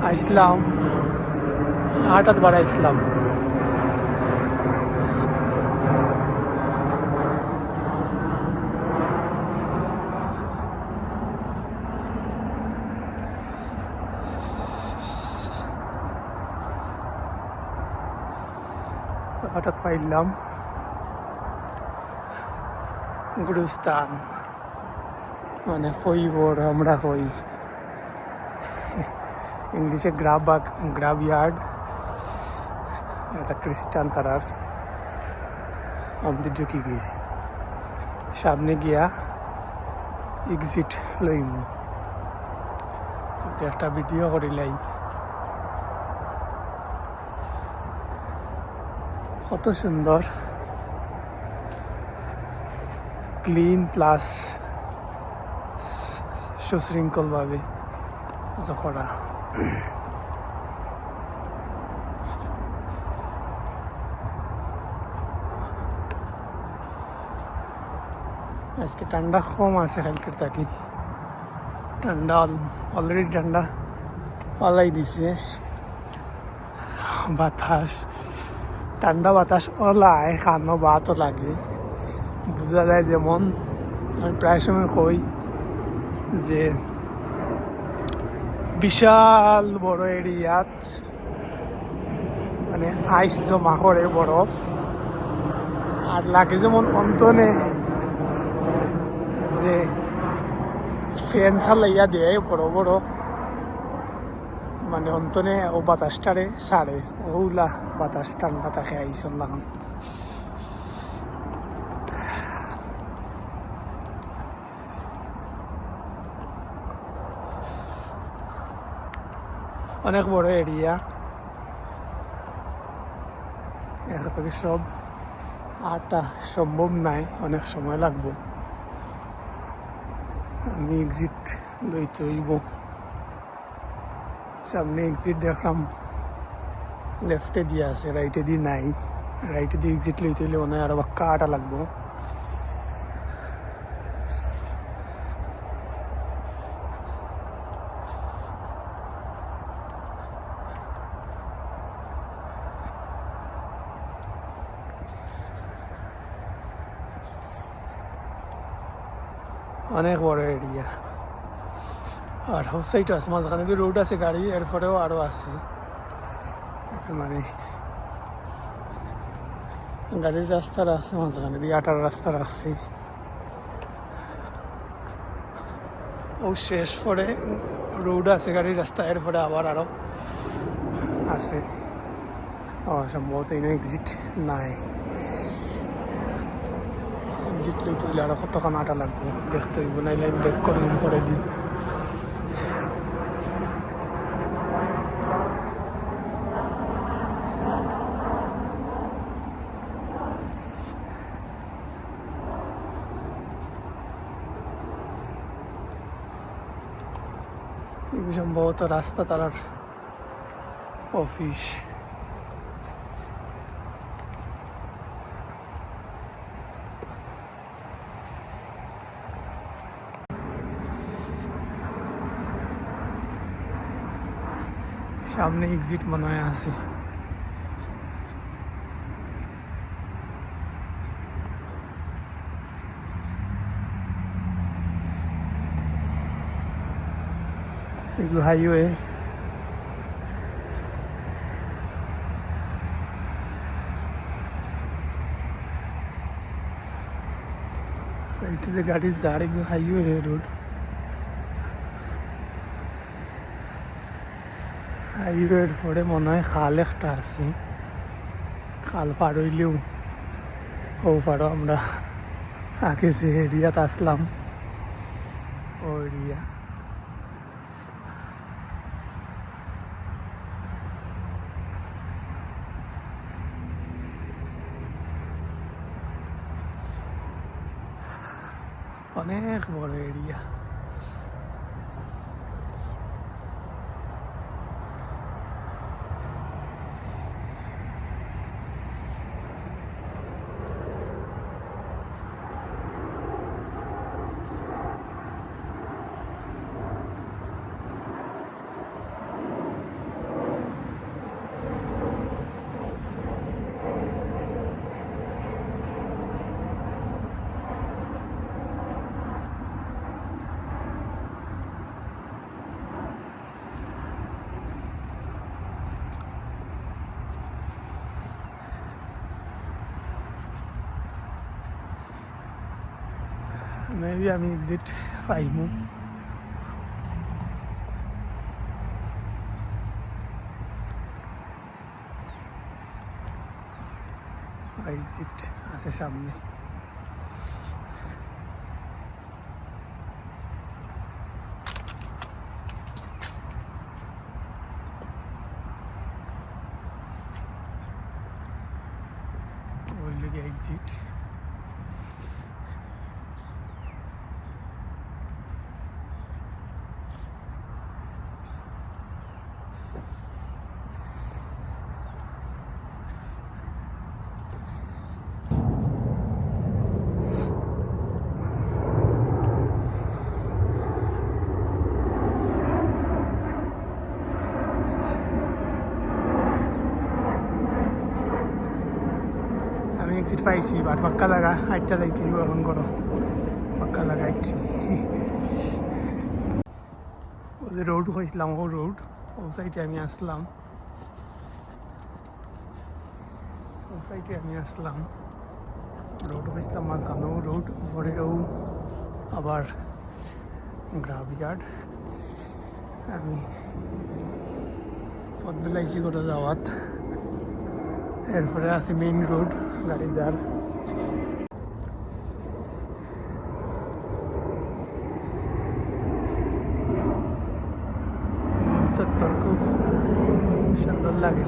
আসলাম 8বার আসলাম। হঠাৎ পাইলাম গুরুস্থান মানে হইবর আমরা হই ইংলিশে গ্রাব ইয়ার্ড। এটা খ্রিস্টান তারার আমি ঢুকি গেছি। সামনে গিয়া এক্সিট লইম, একটা ভিডিও করিলাই। কত সুন্দর ক্লিন প্লাস সুশৃঙ্খলভাবে করা। আজকে ঠান্ডা কম আছে কালকের থাকি। ঠান্ডা অলরেডি ঠান্ডা পালাই দিছে। বাতাস ঠান্ডা বাতাস ওলায় খানো ভাতও লাগে, বোঝা যায়। যেমন আমি প্রায় সময় কই যে বিশাল বড় এরিয়াত মানে আইস জমা করে বরফ, আর লাগে যেমন অন্তনে যে ফ্যান চালাইয়া দেয় বড় বড়, মানে অন্তনে ও বাতাসটারে ছাড়ে, ওগুলা বাতাস ঠান্ডা থাকে আইসন লাগান। অনেক বড় এরিয়া, এখান থেকে সব আটা সম্ভব নাই, অনেক সময় লাগবো। আমি এক্সিট লইতে হইব। সামনে এক্সিট দেখলাম লেফটে দিয়ে আছে, রাইটে দিয়ে নাই। রাইটে দিয়ে এক্সিট লইতে হইলে মনে হয় আরো বাক্কা আটা লাগবো। অনেক বড় এরিয়া, আর হাউস সাইডও আছে, মাঝখানে দিয়ে রোড আছে গাড়ি, এরপরেও আরও আছে। মানে গাড়ির রাস্তা আছে, মাঝখানে দিয়ে আটার রাস্তা রাখছে। ও শেষ পরে রোড আছে গাড়ির রাস্তা, এরপরে আবার আরও আছে। সম্ভবত এই এক্সিট নাই। এক্সিট লইতে হইলে আরো কতক্ষণ আটা লাগবো, দেখতে হইব, নাইলে আমি ব্যাক করে দিই। সম্ভবত রাস্তা তারার অফিস। সামনে এক্সিট মনে হয় আছে। এগুলো হাইওয়ে। সাইড থেকে গাড়ি যার, এগুলো হাইওয়ে রোড। হাইওয়ের পরে মনে হয় খাল একটা আছে, খাল পার হইলেও ও পারো আমরা আগে যে এরিয়াত আসলাম ও এরিয়া। অনেক বড় এরিয়া। মেবি আমি এক্সিট পাইমু। এক্সিট আছে সামনে। ওই লেগে এক্সিট। আমি এক্সিট পাইছি, বাট বাক্কা লাগা আটটা যাইছি এখন করো, বাক্কা লাগাইছি। ওদের রোড হয়েছিলাম, ও রোড ও সাইডে আমি আসলাম, ও সাইডে আমি আসলাম, রোড হয়েছিলাম মাঝখানে, ও রোড পরেও আবার গ্রাভইয়ার্ড। আমি পথ বেলাইছি করে যাওয়াত, এরপরে আছে মেইন রোড গাড়ি যার। চত্বর খুব সুন্দর লাগে।